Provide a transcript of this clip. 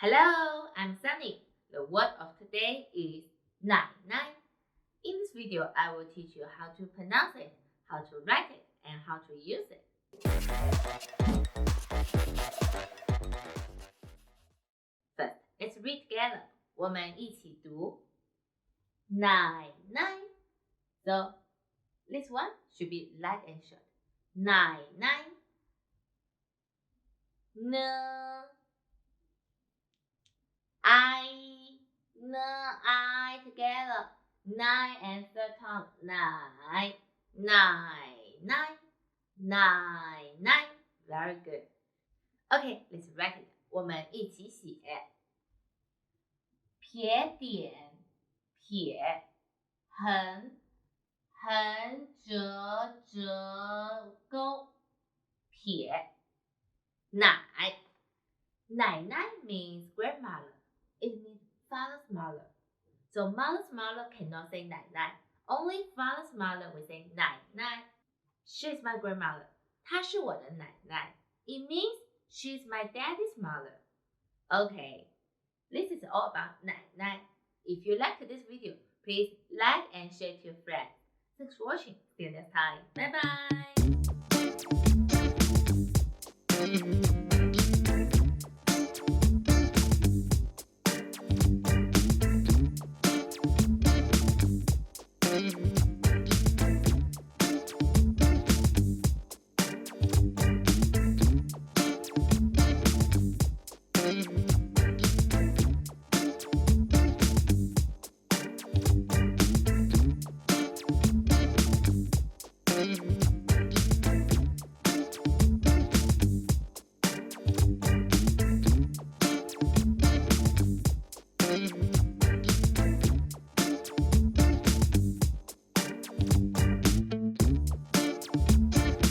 Hello, I'm Sunny. The word of today is Nǎinai. In this video, I will teach you how to pronounce it, how to write it, and how to use it. First, let's read together. 我们一起读 Nǎinai. So, this one should be light and short. Nǎinai. I together. Nine and third tongue. Nine. Very good. Okay, let's write it. 我们一起写。撇点，撇，横折钩，撇，奶。Nǎinai means grandmother. It means father's mother. So mother's mother cannot say Nǎinai. Only father's mother will say Nǎinai. She's my grandmother. 她是我的奶奶。It means she's my daddy's mother. Okay, this is all about Nǎinai. If you liked this video, please like and share to your friends. Thanks for watching. See you next time. Bye bye.